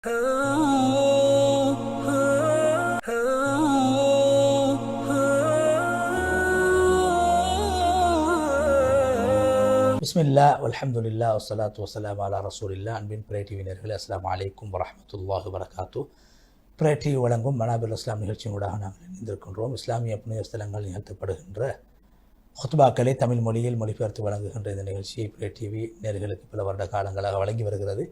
பிஸ்மில்லா அல்ஹம்துலில்லா வஸ்ஸலாத்து வஸ்ஸலாமு அலா ரசூலில்லா. அன்பின் பிரே டிவி நேயர்களே, அஸ்ஸலாமு அலைக்கும் வரஹ்மத்துல்லாஹி வபரகாத்து. பிரே டிவி வழங்கும் மனாபில் இஸ்லாம் நிகழ்ச்சியூடாக நாங்கள் இணைந்திருக்கின்றோம். இஸ்லாமிய புனித ஸ்தலங்கள் நிகழ்த்தப்படுகின்ற ஹுத்பாக்களை தமிழ் மொழியில் மொழிபெயர்த்து வழங்குகின்ற இந்த நிகழ்ச்சியை பிரே டிவி நேயர்களுக்கு பல வருட காலங்களாக வழங்கி வருகிறது.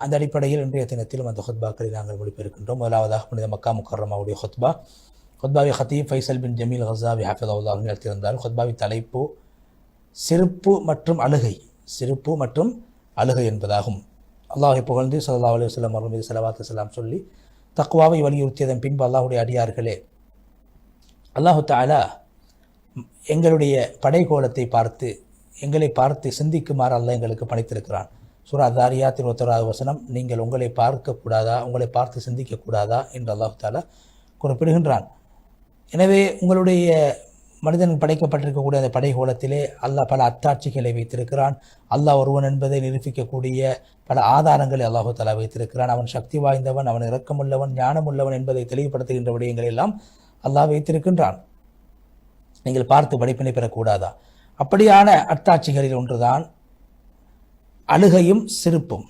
அந்த அடிப்படையில் இன்றைய தினத்திலும் அந்த ஹுத்பாக்களை நாங்கள் மொழிபெயர்க்கின்றோம். முதலாவதாக புனித மக்கா முக்கர்ரமாவுடைய ஹுத்பாவை ஹத்தீப் ஃபைசல் பின் ஜமீல் கஸாவி ஹஃபிதஹுல்லாஹ் நிகழ்த்தியிருந்தார். ஹுத்பாவின் தலைப்பு சிரிப்பு மற்றும் அழுகை. சிரிப்பு மற்றும் அழுகை என்பதாகும். அல்லாஹை புகழ்ந்து ஸல்லல்லாஹு அலைஹி வஸல்லம் அவர்கள் மீது ஸலவாத்து ஸலாம் சொல்லி தக்வாவை வலியுறுத்தியதன் பின்பு அல்லாஹுடைய அடியார்களே, அல்லாஹு தஆலா எங்களுடைய படைகோலத்தை பார்த்து எங்களை பார்த்து சிந்திக்குமாறு அல்லாஹ் எங்களுக்கு பணித்திருக்கிறான். சூரா தாரியாத் 21வது வசனம், நீங்கள் உங்களை பார்க்கக்கூடாதா, உங்களை பார்த்து சிந்திக்கக்கூடாதா என்று அல்லாஹு தஆலா குறிப்பிடுகின்றான். எனவே உங்களுடைய மனிதன் படைக்கப்பட்டிருக்கக்கூடிய அந்த படைகோலத்திலே அல்லாஹ் பல அத்தாட்சிகளை வைத்திருக்கிறான். அல்லாஹ் ஒருவன் என்பதை நிரூபிக்கக்கூடிய பல ஆதாரங்களை அல்லாஹு தஆலா வைத்திருக்கிறான். அவன் சக்தி வாய்ந்தவன், அவன் இரக்கமுள்ளவன், ஞானமுள்ளவன் என்பதை தெளிவுபடுத்துகின்ற விடயங்கள் எல்லாம் அல்லாஹ் வைத்திருக்கின்றான். நீங்கள் பார்த்து படிப்பினை பெறக்கூடாதா? அப்படியான அத்தாட்சிகளில் ஒன்றுதான் அழுகையும் சிரிப்பும்.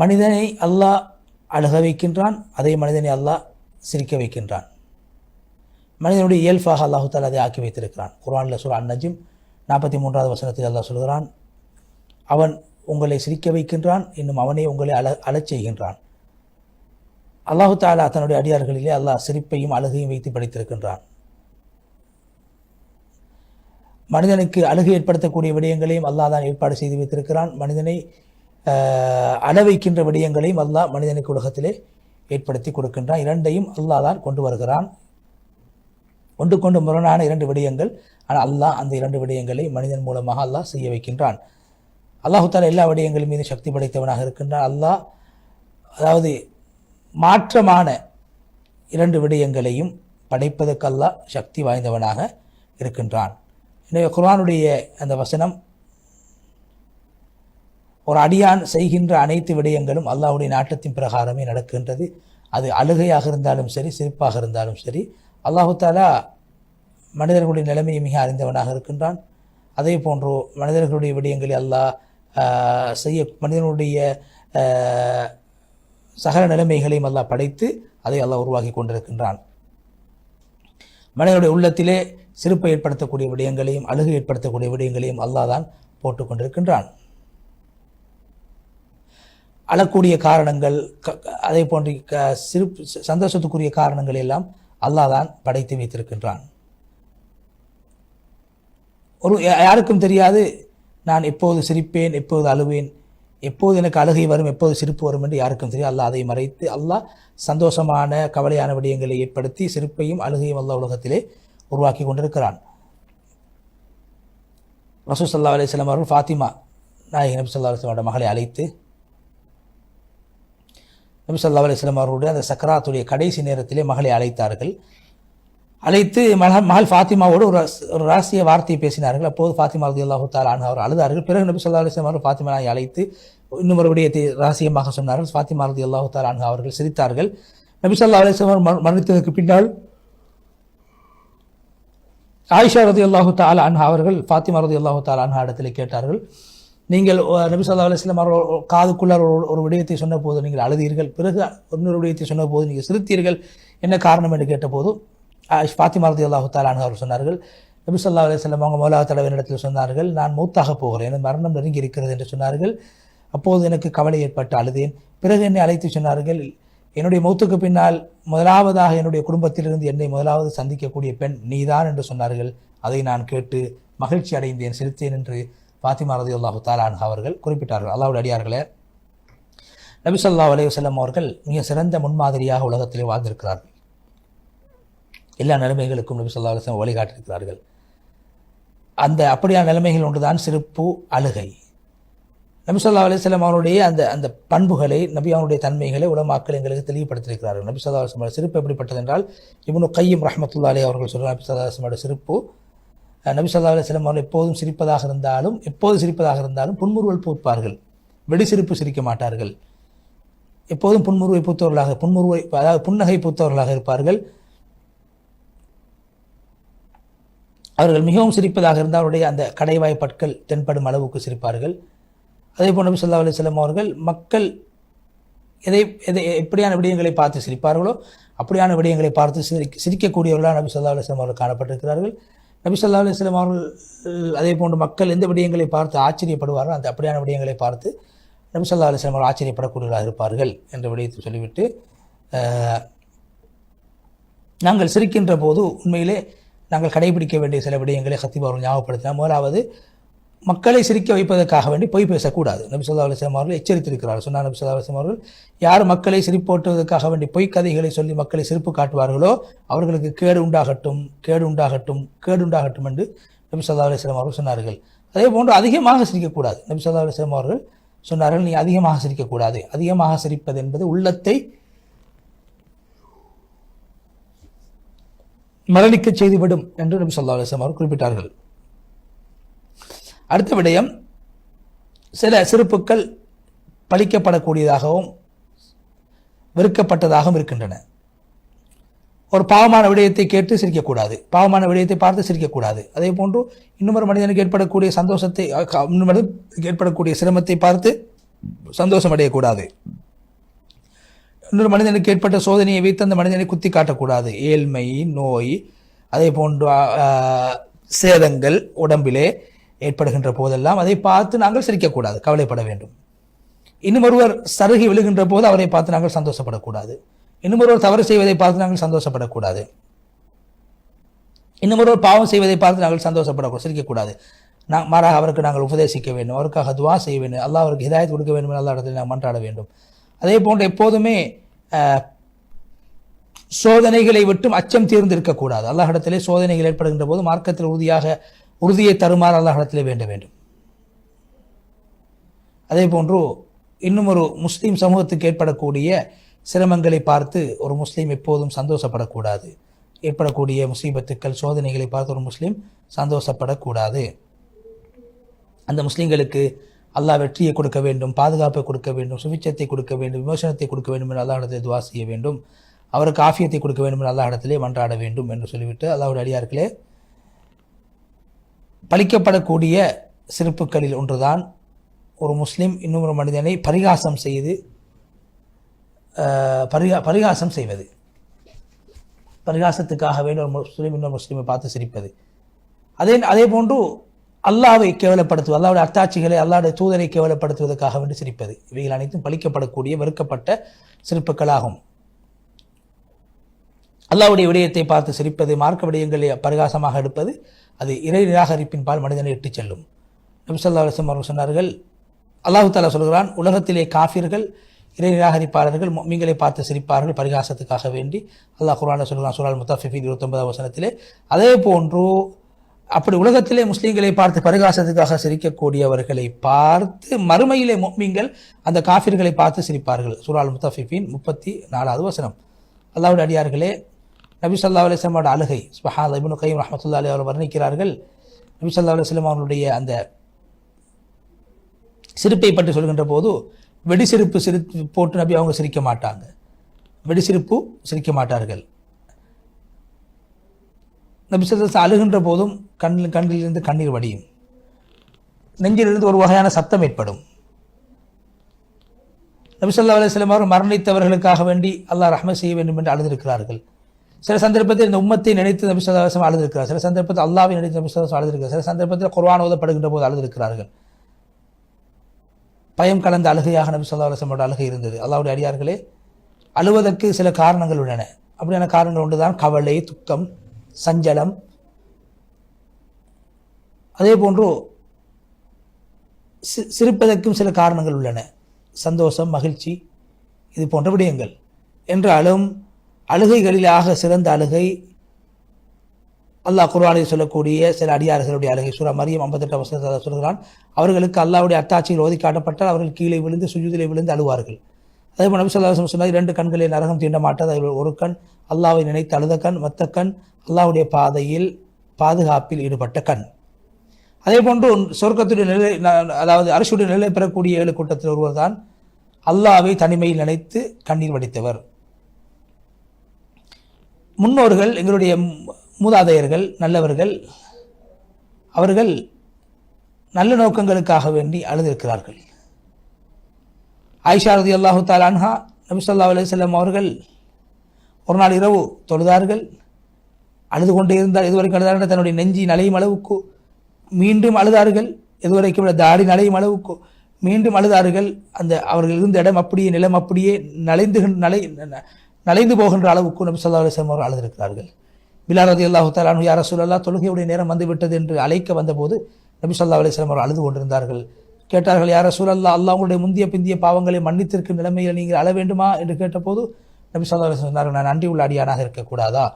மனிதனை அல்லாஹ் அழுக வைக்கின்றான், அதே மனிதனை அல்லாஹ் சிரிக்க வைக்கின்றான். மனிதனுடைய இயல்பாக அல்லாஹு தஆலா அதை ஆக்கி வைத்திருக்கிறான். குர்ஆனில் சூரா அன்-நஜ்ம் 43வது வசனத்தில் அல்லாஹ் சொல்கிறான், அவன் உங்களை சிரிக்க வைக்கின்றான், இன்னும் அவனே உங்களை அழச் செய்கின்றான். அல்லாஹு தஆலா தன்னுடைய அடியார்களிலே அல்லாஹ் சிரிப்பையும் அழுகையும் வைத்து படைத்திருக்கின்றான். மனிதனுக்கு அழுகை ஏற்படுத்தக்கூடிய விடயங்களையும் அல்லாஹ் தான் ஏற்பாடு செய்து வைத்திருக்கிறான். மனிதனை அழ வைக்கின்ற விடயங்களையும் அல்லாஹ் மனிதனுக்கு உலகத்திலே ஏற்படுத்தி கொடுக்கின்றான். இரண்டையும் அல்லாஹ் தான் கொண்டு வருகிறான். ஒன்று கொண்டு முரணான இரண்டு விடயங்கள், ஆனால் அல்லாஹ் அந்த இரண்டு விடயங்களை மனிதன் மூலமாக அல்லாஹ் செய்ய வைக்கின்றான். அல்லாஹு தஆலா எல்லா விடயங்களின் மீது சக்தி படைத்தவனாக இருக்கின்றான். அல்லாஹ் அதாவது மாற்றமான இரண்டு விடயங்களையும் படைப்பதற்கு அல்லாஹ் சக்தி வாய்ந்தவனாக இருக்கின்றான். எனவே குர்ஆனுடைய அந்த வசனம், ஒரு அடியான் செய்கின்ற அனைத்து விடயங்களும் அல்லாஹ்வுடைய நாட்டத்தின் பிரகாரமே நடக்கின்றது. அது அழுகையாக இருந்தாலும் சரி, சிரிப்பாக இருந்தாலும் சரி, அல்லாஹு தஆலா மனிதர்களுடைய நிலைமையை மிக அறிந்தவனாக இருக்கின்றான். அதே போன்று மனிதர்களுடைய விடயங்களை அல்லாஹ் மனிதனுடைய சகல நிலைமைகளையும் அல்லாஹ் படைத்து அதை அல்லாஹ் உருவாக்கி கொண்டிருக்கின்றான். மனிதனுடைய உள்ளத்திலே சிரிப்பை ஏற்படுத்தக்கூடிய விடயங்களையும் அழுகை ஏற்படுத்தக்கூடிய விடயங்களையும் அல்லாஹ் தான் போட்டுக் கொண்டிருக்கின்றான். அழக்கூடிய காரணங்கள், அதே போன்று சிரிப்பு சந்தோஷத்துக்குரிய காரணங்கள் எல்லாம் அல்லாஹ் தான் படைத்து வைத்திருக்கின்றான். யாருக்கும் தெரியாது நான் எப்போது சிரிப்பேன், எப்போது அழுவேன், எப்போது எனக்கு அழுகை வரும், எப்போது சிரிப்பு வரும் என்று யாருக்கும் தெரியாது. அல்லாஹ் அதை மறைத்து அல்லாஹ் சந்தோஷமான கவலையான விடயங்களை ஏற்படுத்தி சிரிப்பையும் அழுகையும் அல்லாஹ் உலகத்திலே உருவாக்கி கொண்டிருக்கிறான். ரசூல் ஸல்லல்லாஹு அலைஹி வஸல்லம் அவர்கள் ஃபாத்திமா நாயகி நபி ஸல்லல்லாஹு அலைஹி வஸல்லம் மகளை அழைத்து நபி ஸல்லல்லாஹு அலைஹி வஸல்லம் அவர்களுடைய அந்த சக்கராத்துடைய கடைசி நேரத்திலே மகளை அழைத்தார்கள். அழைத்து மகள் ஃபாத்திமாவோடு ஒரு ரகசிய வார்த்தையை பேசினார்கள். அப்போது ஃபாத்திமா ரலியல்லாஹு தஆலா அன்ஹா அவர் அழுதார்கள். பிறகு நபி ஸல்லல்லாஹு அலைஹி வஸல்லம் அவர்கள் ஃபாத்திமாவை அழைத்து இன்னும் ஒரு விடயத்தை ரகசியமாக சொன்னார்கள். ஃபாத்திமா ரலியல்லாஹு தஆலா அன்ஹா அவர்கள் சிரித்தார்கள். நபி ஸல்லல்லாஹு அலைஹி வஸல்லம் மரணித்ததற்கு பின்னால் ஆயிஷா ரலியல்லாஹு தஆலா அன்ஹா அவர்கள் ஃபாத்திமா ரலியல்லாஹு தஆலா அன்ஹா இடத்திலே கேட்டார்கள், நீங்கள் நபி ஸல்லல்லாஹு அலைஹி வஸல்லம் அவர்கள் காதுக்குள்ளார் ஒரு விடயத்தை சொன்ன போது நீங்கள் அழுதீர்கள், பிறகு இன்னொரு விடயத்தை சொன்ன போது நீங்கள் சிரித்தீர்கள், என்ன காரணம் என்று கேட்டபோது ஃபாத்திமா ரலியல்லாஹு தஆலா அன்ஹா அவர்கள் சொன்னார்கள், நபி ஸல்லல்லாஹு அலைஹி வஸல்லம் அவங்க முதலாவது தடவை இடத்தில் சொன்னார்கள், நான் மௌத்தாக போகிறேன், எனது மரணம் நெருங்கி இருக்கிறது என்று சொன்னார்கள். அப்போது எனக்கு கவலை ஏற்பட்டு அழுதேன். பிறகு என்னை அழைத்து சொன்னார்கள், என்னுடைய மௌத்துக்கு பின்னால் முதலாவதாக என்னுடைய குடும்பத்திலிருந்து என்னை முதலாவது சந்திக்கக்கூடிய பெண் நீதான் என்று சொன்னார்கள். அதை நான் கேட்டு மகிழ்ச்சி அடைந்தேன், சிரித்தேன் என்று ஃபாத்திமா ரலியல்லாஹு தஆலா அன்ஹா அவர்கள் குறிப்பிட்டார்கள். அல்லாஹ்வுடைய அடியார்களே, நபி ஸல்லல்லாஹு அலைஹி வஸல்லம் அவர்கள் மிக சிறந்த முன்மாதிரியாக உலகத்திலே வாழ்ந்திருக்கிறார்கள். எல்லா நிலைமைகளுக்கும் நபி ஸல்லல்லாஹு அலைஹி வஸல்லம் வழிகாட்டியிருக்கிறார்கள். அந்த அப்படியான நிலைமைகள் ஒன்றுதான் சிரிப்பு, அழுகை. நபி ஸல்லல்லாஹு அலைஹி வஸல்லம் அவருடைய அந்த பண்புகளை, நபி அவருடைய தன்மைகளை உலமாக்கள் எங்களுக்கு தெளிவுபடுத்தியிருக்கிறார்கள். நபி ஸல்லல்லாஹு அலைஹி வஸல்லம் சிரிப்பு எப்படிப்பட்டது என்றால், இப்னு கய்யிம் ரஹ்மத்துல்லாஹி அலைஹி அவர்கள் சொல்கிறார், நபி ஸல்லல்லாஹு அலைஹி வஸல்லம் சிரிப்பு, நபி ஸல்லல்லாஹு அலைஹி வஸல்லம் அவர்கள் எப்போது சிரிப்பதாக இருந்தாலும் புன்முறுவல் பூப்பார்கள், வெடி சிரிப்பு சிரிக்க மாட்டார்கள். எப்போதும் புன்னகை பூத்தவர்களாக இருப்பார்கள். அவர்கள் மிகவும் சிரிப்பதாக இருந்தால் அவருடைய அந்த கடைவாய் பற்கள் தென்படும் அளவுக்கு சிரிப்பார்கள். அதே போல் நபி ஸல்லல்லாஹு அலைஹி வஸல்லம் அவர்கள் மக்கள் எப்படியான விடயங்களை பார்த்து சிரிப்பார்களோ அப்படியான விடயங்களை பார்த்து சிரிக்கக்கூடியவர்களாக நபி ஸல்லல்லாஹு அலைஹி வஸல்லம் அவர்கள் காணப்பட்டிருக்கிறார்கள். நபி ஸல்லல்லாஹு அலைஹி வஸல்லம் அவர்கள் அதே போன்று மக்கள் எந்த விடயங்களை பார்த்து ஆச்சரியப்படுவார்கள் அந்த அப்படியான விடயங்களை பார்த்து நபி ஸல்லல்லாஹு அலைஹி வஸல்லம் அவர்கள் ஆச்சரியப்படக்கூடியவர்களாக இருப்பார்கள் என்ற விடயத்தை சொல்லிவிட்டு, நாங்கள் சிரிக்கின்ற போது உண்மையிலே நாங்கள் கடைபிடிக்க வேண்டிய சில விடயங்களை கத்தீப் அவர்கள் ஞாபகப்படுத்தினார். முதலாவது, மக்களை சிரிக்க வைப்பதற்காக வேண்டி பொய் பேசக்கூடாது. நபி ஸல்லல்லாஹு அலைஹி வஸல்லம் அவர்கள் எச்சரித்திருக்கிறார். சொன்னார் நபி ஸல்லல்லாஹு அலைஹி வஸல்லம் அவர்கள், யார் மக்களை சிரிப்போட்டுவதற்காக வேண்டி பொய் கதைகளை சொல்லி மக்களை சிரிப்பு காட்டுவார்களோ அவர்களுக்கு கேடு உண்டாகட்டும் என்று நபி ஸல்லல்லாஹு அலைஹி வஸல்லம் அவர்கள் சொன்னார்கள். அதே போன்று அதிகமாக சிரிக்கக்கூடாது. நபி ஸல்லல்லாஹு அலைஹி வஸல்லம் அவர்கள் சொன்னார்கள், நீ அதிகமாக சிரிக்கக்கூடாது. அதிகமாக சிரிப்பது என்பது உள்ளத்தை மரணிக்க செய்துவிடும் என்று நபி ஸல்லல்லாஹு அலைஹி வஸல்லம் அவர்கள் குறிப்பிட்டார்கள். அடுத்த விடயம், சில சிரிப்புக்கள் பழிக்கப்படக்கூடியதாகவும் வெறுக்கப்பட்டதாகவும் இருக்கின்றன. ஒரு பாவமான விடயத்தை கேட்டு சிரிக்கக்கூடாது, பாவமான விடயத்தை பார்த்து சிரிக்கக்கூடாது. அதே போன்று இன்னொரு மனிதனுக்கு ஏற்படக்கூடிய சந்தோஷத்தை, ஏற்படக்கூடிய சிரமத்தை பார்த்து சந்தோஷம் அடையக்கூடாது. இன்னொரு மனிதனுக்கு ஏற்பட்ட சோதனையை வைத்து அந்த மனிதனை குத்தி காட்டக்கூடாது. ஏழ்மை, நோய், அதே போன்று சேதங்கள் உடம்பிலே ஏற்படுகின்ற போதெல்லாம் அதை பார்த்து நாங்கள் சிரிக்கக்கூடாது, கவலைப்பட வேண்டும். இன்னும் ஒருவர் சருகி விழுகின்ற போது அவரை பார்த்து நாங்கள் சந்தோஷப்படக்கூடாது. இன்னும் ஒருவர் தவறு செய்வதை பார்த்து நாங்கள் சந்தோஷப்படக்கூடாது. இன்னும் ஒருவர் பாவம் செய்வதை பார்த்து நாங்கள் சந்தோஷப்படக்கூடாது, சிரிக்கக்கூடாது. மாறாக அவருக்கு நாங்கள் உபதேசிக்க வேண்டும், அவருக்காக துவா செய்ய வேண்டும், அல்லாஹ் அவருக்கு ஹிதாயத் கொடுக்க வேண்டும் என்று அல்லாஹ் இடத்தில் நாங்கள் மன்றாட வேண்டும். அதே போன்று எப்போதுமே சோதனைகளை விட்டும் அச்சம் தீர்ந்திருக்கக்கூடாது. அல்லாஹ் இடத்திலே சோதனைகள் ஏற்படுகின்ற போது மார்க்கத்தில் உறுதியை தருமாறு அல்லாஹ் இடத்திலே வேண்ட வேண்டும். அதே போன்று இன்னும் ஒரு முஸ்லீம் சமூகத்துக்கு ஏற்படக்கூடிய சிரமங்களை பார்த்து ஒரு முஸ்லீம் எப்போதும் சந்தோஷப்படக்கூடாது. ஏற்படக்கூடிய முசீபத்துக்கள், சோதனைகளை பார்த்து ஒரு முஸ்லீம் சந்தோஷப்படக்கூடாது. அந்த முஸ்லீம்களுக்கு அல்லாஹ் வெற்றியை கொடுக்க வேண்டும், பாதுகாப்பை கொடுக்க வேண்டும், சுபிச்சத்தை கொடுக்க வேண்டும், விமோசனத்தை கொடுக்க வேண்டும் என்று அல்லாஹ் இடத்திலே துவா செய்ய வேண்டும். அவருக்கு ஆஃபியத்தை கொடுக்க வேண்டும் என்று அல்லாஹ் இடத்திலே மன்றாட வேண்டும் என்று சொல்லிவிட்டு, அல்லாஹ்வுடைய அடியார்களே, பழிக்கப்படக்கூடிய சிறப்புகளில் ஒன்றுதான் ஒரு முஸ்லீம் இன்னொரு மனிதனை பரிகாசம் செய்து பரிகாசம் செய்வது. பரிகாசத்துக்காக வேண்டிய ஒரு முஸ்லீம் இன்னொரு முஸ்லீமை பார்த்து சிரிப்பது. அதே போன்று அல்லாஹ்வை கேவலப்படுத்துவது, அல்லாஹ்வுடைய அத்தாட்சிகளை, அல்லாஹ்வுடைய தூதரை கேவலப்படுத்துவதற்காக வேண்டி சிரிப்பது. இவைகள் அனைத்தும் பழிக்கப்படக்கூடிய வெறுக்கப்பட்ட சிரிப்புகளாகும். அல்லாஹ்வுடைய விடயத்தை பார்த்து சிரிப்பது, மார்க்க விடயங்களை பரிகாசமாக எடுப்பது, அது இறை நிராகரிப்பின் பால் மனிதனை இட்டுச் செல்லும். நபி ஸல்லல்லாஹு அலைஹி வஸல்லம் அவர்கள் சொன்னார்கள், அல்லாஹ் தஆலா சொல்கிறான், உலகத்திலே காஃபிர்கள், இறை நிராகரிப்பாளர்கள் முஃமின்களை பார்த்து சிரிப்பார்கள் பரிகாசத்துக்காக வேண்டி. அல்லாஹ் குர்ஆனில் சொல்கிறான், சூரா அல்-முத்தஃபிஃபீன் 29வது வசனத்திலே. அதே போன்று அப்படி உலகத்திலே முஸ்லீம்களை பார்த்து பரிகாசத்துக்காக சிரிக்கக்கூடியவர்களை பார்த்து மறுமையிலே முஃமின்கள் அந்த காஃபிர்களை பார்த்து சிரிப்பார்கள். சூரா அல்-முத்தஃபிஃபீன் 34வது வசனம். அல்லாஹ்வுடைய அடியார்களே, நபி ஸல்லல்லாஹு அலைஹி வஸல்லம் அழுகை சுப்ஹானல்லாஹ், இப்னு கைம் ரஹ்மத்துல்லாஹி அலைஹி அவர்கள் வர்ணிக்கிறார்கள். நபி ஸல்லல்லாஹு அலைஹி வஸல்லம் அவர்களுடைய அந்த சிரிப்பை பற்றி சொல்கின்ற போது, வெடிசிரிப்பு போட்டு நபி அவங்க சிரிக்க மாட்டாங்க, வெடிசிரிப்பு சிரிக்க மாட்டார்கள். நபி ஸல்லல்லாஹு அலைஹி அழுகின்ற போதும் கண்ணிலிருந்து கண்ணீர் வடியும், நெஞ்சிலிருந்து ஒரு வகையான சத்தம் ஏற்படும். நபி ஸல்லல்லாஹு அலைஹி வஸல்லம் அவர்கள் மரணித்தவர்களுக்காக வேண்டி அல்லாஹ் ரஹ்மத் செய்ய வேண்டும் என்று அழுதிருக்கிறார்கள். சில சந்தர்ப்பத்தில் இந்த உம்மத்தை நினைத்து நபி ஸல்லல்லாஹு அலைஹி வஸல்லம் அழுதிருக்கிறார். சில சந்தர்ப்பத்தில் அல்லாஹ்வை நினைத்து நபி ஸல்லல்லாஹு அலைஹி வஸல்லம் அழுதிருக்கிறார். சில சந்தர்ப்பத்தில் குர்ஆன் ஓதப்படுகின்ற போது அழுதிருக்கிறார்கள். பயம் கலந்த அழுகையாக நபி ஸல்லல்லாஹு அலைஹி வஸல்லம் அழுகை இருந்தது. அல்லாஹ்வுடைய அடியார்களே, அழுவதற்கு சில காரணங்கள் உள்ளன. அப்படியான காரணங்கள் ஒன்றுதான் கவலை, துக்கம், சஞ்சலம். அதே போன்று சிரிப்பதற்கும் சில காரணங்கள் உள்ளன, சந்தோஷம், மகிழ்ச்சி, இது போன்ற விடயங்கள். என்றாலும் அழுகைகளிலாக சிறந்த அழுகை அல்லாஹ் குர்ஆனில் சொல்லக்கூடிய சில அடியார்களுடைய அழுகை. சூரா மரியம் 58 வசனத்தில் சொல்கிறான், அவர்களுக்கு அல்லாஹ்வுடைய அத்தாட்சியில் ஓதி காட்டப்பட்டால் அவர்கள் கீழே விழுந்து சுஜூதிலே விழுந்து அழுவார்கள். அதே போல் நபி ஸல்லல்லாஹு அலைஹி வஸல்லம் சொன்னார், 2 கண்களில் நரகம் தீண்ட மாட்டாது. அதில் ஒரு கண் அல்லாஹ்வை நினைத்து அழுத கண், மற்ற கண் அல்லாஹ்வுடைய பாதையில் பாதுகாப்பில் ஈடுபட்ட கண். அதே போன்று சொர்க்கத்துடைய நிலை, அதாவது அர்ஷுடைய நிலை பெறக்கூடிய 7 கூட்டத்தில் ஒருவர் தான் அல்லாஹ்வை தனிமையில் நினைத்து கண்ணீர் வடித்தவர். முன்னோர்கள், எங்களுடைய மூதாதையர்கள், நல்லவர்கள், அவர்கள் நல்ல நோக்கங்களுக்காக வேண்டி அழுதிருக்கிறார்கள். ஆயிஷா ரலியல்லாஹு தஆலா அன்ஹா, நபி ஸல்லல்லாஹு அலைஹி வஸல்லம் அவர்கள் ஒரு நாள் இரவு தொழுதார்கள், அழுது கொண்டே இருந்தார். எதுவரைக்கும் அழுதார்கள்? தன்னுடைய நெஞ்சி நலையும் அளவுக்கு மீண்டும் அழுதார்கள். எதுவரைக்கும் தாடி நலையும் அளவுக்கு மீண்டும் அழுதார்கள். அந்த அவர்கள் இருந்த இடம் அப்படியே, நிலம் அப்படியே நலைந்து போகின்ற அளவுக்கு நபி ஸல்லல்லாஹு அலைஹி வஸல்லம் அவர்கள் அழுதிருக்கிறார்கள். பிலால் ரலியல்லாஹு தஆலா அன்ஹு, யா ரசூலல்லாஹ், தொழுகையுடைய நேரம் வந்துவிட்டது என்று அழைக்க வந்தபோது நபி ஸல்லல்லாஹு அலைஹி வஸல்லம் அவர்கள் அழுது கொண்டிருந்தார்கள். கேட்டார்கள், யா ரசூலல்லாஹ், அல்லாஹ் உங்களுடைய முந்திய பிந்திய பாவங்களை மன்னித்திருக்கும் நிலைமையில் நீங்கள் அழ வேண்டுமா என்று கேட்டபோது நபி ஸல்லல்லாஹு அலைஹி வஸல்லம் சொன்னார்கள், நான் நன்றி உள்ள அடியானாக இருக்கக்கூடாதா?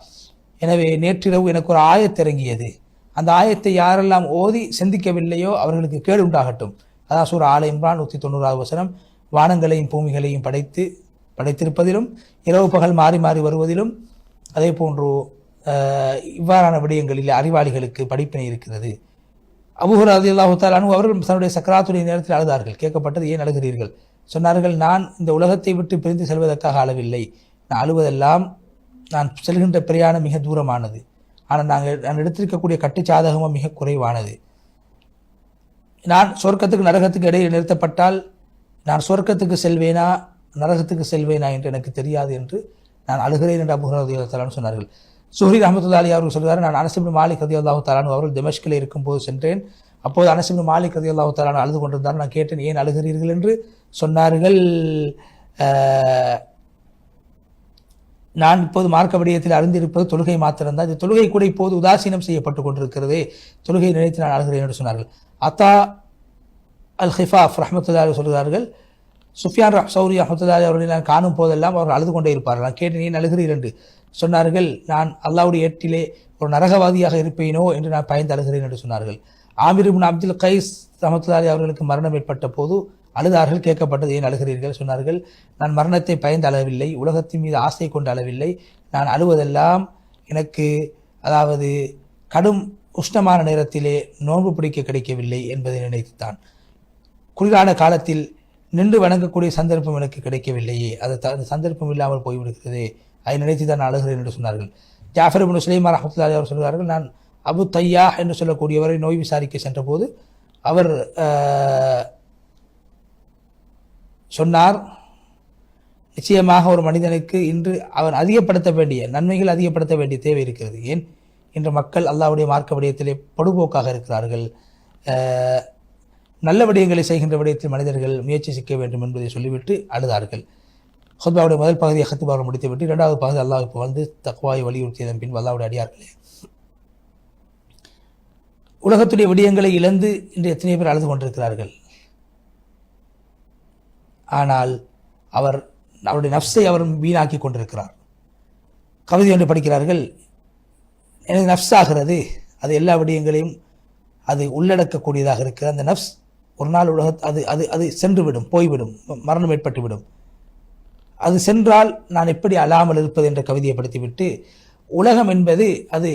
எனவே நேற்றிரவு எனக்கு ஒரு ஆயத் இறங்கியது. அந்த ஆயத்தை யாரெல்லாம் ஓதி சிந்திக்கவில்லையோ அவர்களுக்கு கேடு உண்டாகட்டும். அதான் சூரா ஆல இம்ரான் 190வது வசனம். வானங்களையும் பூமிகளையும் படைத்திருப்பதிலும் இரவு பகல் மாறி மாறி வருவதிலும் அதே போன்று இவ்வாறான விடயங்களில் அறிவாளிகளுக்கு படிப்பினை இருக்கிறது. அபூ ஹுரைரா ரலியல்லாஹு தஆலா அன்ஹு அவர்கள் தன்னுடைய சக்கராத்துடைய நேரத்தில் அழுதார்கள். கேட்கப்பட்டது, ஏன் அழுகிறீர்கள்? சொன்னார்கள், நான் இந்த உலகத்தை விட்டு பிரிந்து செல்வதற்காக அழவில்லை. நான் அழுவதெல்லாம் நான் செல்கின்ற பிரயாணம் மிக தூரமானது. ஆனால் நான் எடுத்திருக்கக்கூடிய கட்டுச்சாதகமும் மிக குறைவானது. நான் சொர்க்கத்துக்கு நரகத்துக்கு இடையில் நிறுத்தப்பட்டால் நான் சொர்க்கத்துக்கு செல்வேனா நரகத்துக்கு செல்வேனா என்று எனக்கு தெரியாது என்று நான் அழுகிறேன் என்று அபூ ஹுரைரா ரலியல்லாஹு தஆலா சொன்னார்கள். சுஹ்ரி ரஹ்மத்துல்லாஹி அலைஹி அவர்கள் சொல்கிறார், நான் அனஸ் இப்னு மாலிக் ரலியல்லாஹு தஆலா அவர்கள் திமஷ்கில் இருக்கும்போது சென்றேன். அப்போது அனஸ் இப்னு மாலிக் ரலியல்லாஹு தஆலா அழுது கொண்டிருந்தார். நான் கேட்டேன், ஏன் அழுகிறீர்கள் என்று. சொன்னார்கள், நான் இப்போது மார்க்க விடயத்தில் அறிந்திருப்பது தொழுகை மாத்திரம்தான். இந்த தொழுகை கூட இப்போது உதாசீனம் செய்யப்பட்டு கொண்டிருக்கிறதே, தொழுகை நினைத்து நான் அழுகிறேன் என்று சொன்னார்கள். அத்தா அல் ஹிஃபாஃப் ரஹ்மத்துல்லாஹி சொல்கிறார்கள், சுஃபியான் சௌரி ரஹ்மத்துல்லாஹி அவர்களை நான் காணும் போதெல்லாம் அவர்கள் அழுது கொண்டே இருப்பார்கள். நான் கேட்டேன், ஏன் அழுகிறீர்கள் என்று. சொன்னார்கள், நான் அல்லாஹ்வுடைய ஏட்டிலே ஒரு நரகவாதியாக இருப்பேனோ என்று நான் பயந்து அழுகிறேன் என்று சொன்னார்கள். ஆமிர் இப்னு அப்துல் கைஸ் ரஹ்மத்துல்லாஹி அவர்களுக்கு மரணம் ஏற்பட்ட போது அழுதார்கள். கேட்கப்பட்டது, ஏன் அழுகிறீர்கள்? சொன்னார்கள், நான் மரணத்தை பயந்து அழவில்லை, உலகத்தின் மீது ஆசை கொண்டு அழவில்லை. நான் அழுவதெல்லாம் எனக்கு அதாவது கடும் உஷ்ணமான நேரத்திலே நோன்பு பிடிக்க கிடைக்கவில்லை என்பதை நினைத்துத்தான். குளிரான காலத்தில் நின்று வணங்கக்கூடிய சந்தர்ப்பம் எனக்கு கிடைக்கவில்லையே, அந்த சந்தர்ப்பம் இல்லாமல் போய்விடுகிறதே, அதை நினைத்து தான் நான் அழுகிறேன் என்று சொன்னார்கள். ஜாஃபர் இப்னு சுலைமான் ரஹ்மத்துல்லாஹி அவர் சொல்கிறார்கள், நான் அபு தையா என்று சொல்லக்கூடியவரை நோய் விசாரிக்க சென்ற போது அவர் சொன்னார், நிச்சயமாக ஒரு மனிதனுக்கு இன்று அவன் அதிகப்படுத்த வேண்டிய நன்மைகள் அதிகப்படுத்த வேண்டிய தேவை இருக்கிறது. ஏன் இன்று மக்கள் அல்லாஹ்வுடைய மார்க்க விடயத்திலே படுபோக்காக இருக்கிறார்கள். நல்ல விடயங்களை செய்கின்ற விடயத்தில் மனிதர்கள் முயற்சி செய்ய வேண்டும் என்பதை சொல்லிவிட்டு அழுதார்கள். ஹுத்பாவுடைய முதல் பகுதியை ஹத்பாவை முடித்துவிட்டு இரண்டாவது பகுதி அல்லாஹ் இப்போ வந்து தக்வாயை வலியுறுத்தியதன் பின் அல்லாஹ்வுடைய அடியார்களே, உலகத்துடைய விடயங்களை இழந்து இன்று எத்தனை பேர் அழுது கொண்டிருக்கிறார்கள். ஆனால் அவருடைய நஃப்ஸை அவர் வீணாக்கி கொண்டிருக்கிறார். கவிதை ஒன்று படிக்கிறார்கள், எனது நஃப்ஸ் ஆகிறது, அது எல்லா விடயங்களையும் அது உள்ளடக்கக்கூடியதாக இருக்கிற அந்த நஃப்ஸ் ஒரு நாள் அது அது அது சென்றுவிடும், போய்விடும், மரணம் ஏற்பட்டுவிடும். அது சென்றால் நான் எப்படி அழாமல் இருப்பது என்ற கவிதையை படித்துவிட்டு, உலகம் என்பது அது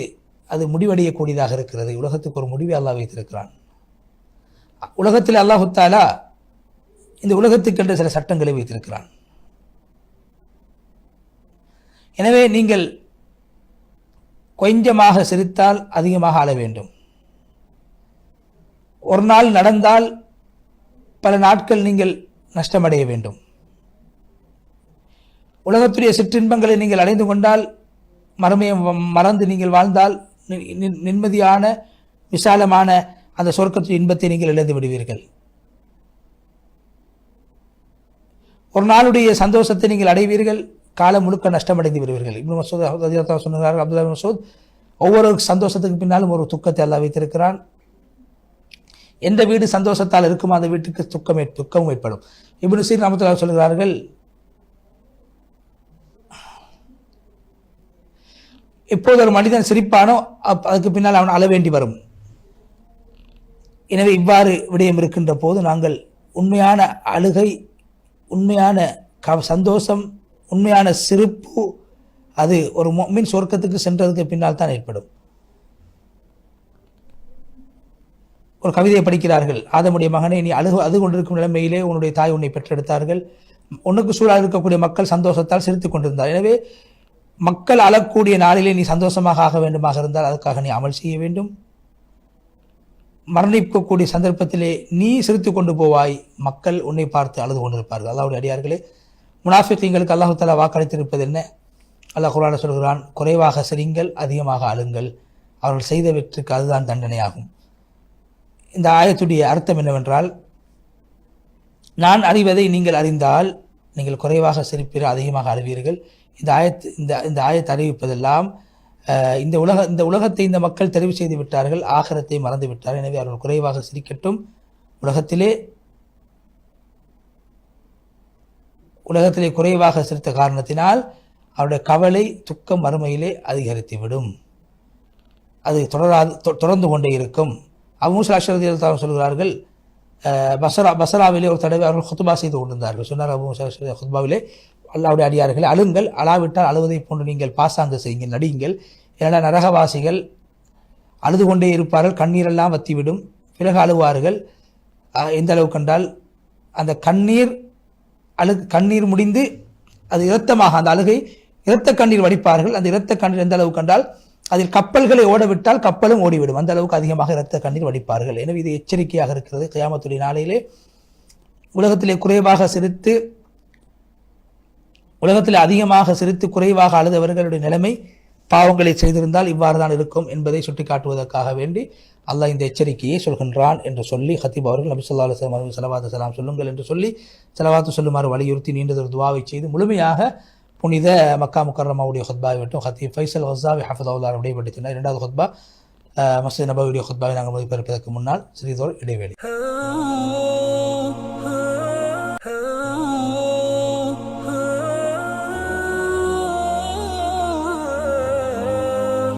அது முடிவடையக்கூடியதாக இருக்கிறது. உலகத்துக்கு ஒரு முடிவை அல்லாஹ் வைத்திருக்கிறான். உலகத்தில் அல்லாஹு தஆலா இந்த உலகத்துக்கென்று சில சட்டங்களை வைத்திருக்கிறான். எனவே நீங்கள் கொஞ்சமாக சிரித்தால் அதிகமாக அழ வேண்டும். ஒரு நாள் நடந்தால் பல நாட்கள் நீங்கள் நஷ்டமடைய வேண்டும். உலகத்துடைய சிற்றின்பங்களை நீங்கள் அடைந்து கொண்டால், மறுமையை மறந்து நீங்கள் வாழ்ந்தால் நிம்மதியான விசாலமான அந்த சொர்க்கத்துடைய இன்பத்தை நீங்கள் இழந்து விடுவீர்கள். ஒரு நாளுடைய சந்தோஷத்தை நீங்கள் அடைவீர்கள், காலம் முழுக்க நஷ்டமடைந்து விடுவீர்கள். இப்னு மஸ்ஊத் ரலியல்லாஹு அன்ஹு சொன்னார்கள், அப்துல்லாஹ் மஸ்ஊத், ஒவ்வொரு சந்தோஷத்துக்கு பின்னாலும் ஒரு துக்கத்தை அல்லாஹ் வைத்திருக்கிறான். எந்த வீடு சந்தோஷத்தால் இருக்குமோ அந்த வீட்டுக்கு துக்கமும் ஏற்படும். இப்னு சீர் ரஹ்மத்துல்லாஹி சொல்கிறார்கள், எப்போது ஒரு மனிதன் சிரிப்பானோ அதுக்கு பின்னால் அவன் அழ வேண்டி வரும். எனவே இவ்வாறு விடயம் இருக்கின்ற போது நாங்கள் உண்மையான அழுகை, உண்மையான சந்தோஷம், உண்மையான சிரிப்பு அது ஒரு முஃமின் சொர்க்கத்துக்கு சென்றதுக்கு பின்னால் தான் ஏற்படும். ஒரு கவிதையை படிக்கிறார்கள், ஆதமுடைய மகனே, நீ அழுது கொண்டிருக்கும் நிலைமையிலே உன்னுடைய தாய் உன்னை பெற்றெடுத்தார்கள். உனக்கு சூழல் இருக்கக்கூடிய மக்கள் சந்தோஷத்தால் சிரித்துக் கொண்டிருந்தார். எனவே மக்கள் அழக்கூடிய நாளிலே நீ சந்தோஷமாக ஆக வேண்டுமாக இருந்தால் அதுக்காக நீ அமல் செய்ய வேண்டும். மரணிக்கக்கூடிய சந்தர்ப்பத்திலே நீ சிரித்துக் கொண்டு போவாய், மக்கள் உன்னை பார்த்து அழுது கொண்டிருப்பார்கள். அல்லாஹ்வுடைய அடியார்களே, முனாஃபிகீன்களுக்கு அல்லாஹ் தஆலா வாக்களித்திருப்பது என்ன? அல்லாஹ் குர்ஆனில் சொல்கிறான், குறைவாக சிரிங்கள், அதிகமாக அழுங்கள், அவர்கள் செய்த வெற்றிக்கு அதுதான் தண்டனையாகும். இந்த ஆயத்துடைய அர்த்தம் என்னவென்றால், நான் அறிவதை நீங்கள் அறிந்தால் நீங்கள் குறைவாக சிரிப்பீர்கள், அதிகமாக அழுவீர்கள். இந்த ஆயத்தை அறிவிப்பதெல்லாம் இந்த உலகத்தை இந்த மக்கள் தெரிவு செய்து விட்டார்கள், ஆகிரத்தை மறந்து விட்டார்கள். எனவே அவர்கள் குறைவாக சிரிக்கட்டும். உலகத்திலே குறைவாக சிரித்த காரணத்தினால் அவருடைய கவலை துக்கம் மறுமையிலே அதிகரித்துவிடும். அது தொடர்ந்து கொண்டே இருக்கும். அபூ மூஸா அஷ்அரி சொல்கிறார்கள், பஸ்ராவிலே ஒரு தடவை அவர்கள் குத்பா செய்து கொண்டிருந்தார்கள். சொன்னார் அபூ மூஸா அஷ்அரி குத்பாவிலே, அல்லாஹ்வுடைய அடியார்களே, அழுங்கள், அழாவிட்டால் அழுவதை போன்று நீங்கள் பாசாங்கு செய்யுங்கள், நடியுங்கள். ஏன்னா நரகவாசிகள் அழுது கொண்டே இருப்பார்கள், கண்ணீரெல்லாம் வத்திவிடும், பிறகு அழுவார்கள். எந்த அளவு கண்டால் அந்த கண்ணீர் முடிந்து அது இரத்தமாக, அந்த அழுகை இரத்த கண்ணீர் வடிப்பார்கள். அந்த இரத்த கண்ணீர் எந்த அளவு கண்டால் அதில் கப்பல்களை ஓடவிட்டால் கப்பலும் ஓடிவிடும், அந்த அளவுக்கு அதிகமாக இரத்த கண்ணீர் வடிப்பார்கள். எனவே இது எச்சரிக்கையாக இருக்கிறது. கியாமத்துடைய நாளையிலே உலகத்திலே அதிகமாக சிரித்து குறைவாக அழுதவர்களுடைய நிலைமை பாவங்களை செய்திருந்தால் இவ்வாறு தான் இருக்கும் என்பதை சுட்டிக்காட்டுவதற்காக வேண்டி அல்லாஹ் இந்த எச்சரிக்கையை சொல்கின்றான் என்று சொல்லி ஹத்தீப் அவர்கள் நபி ஸல்லல்லாஹு அலைஹி வஸல்லம் ஸலவாத்து ஸலாம் சொல்லுங்கள் என்று சொல்லி ஸலவாத்து சொல்லுமாறு வலியுறுத்தி நீண்டதொரு துஆவை செய்து முழுமையாக புனித மக்கா முக்கர்ரமாவுடைய ஹுத்பாவை விட்டும் ஹத்தீப் ஃபைசல் வஸாவி ஹஃபிதஹுல்லாஹ் விடைபெற்றினார். இரண்டாவது ஹுத்பா மஸ்ஜித் நபவியுடைய ஹுத்பாவை நாங்கள் மொழிபெயர்ப்பதற்கு முன்னால் சிறிதொரு இடைவேளை.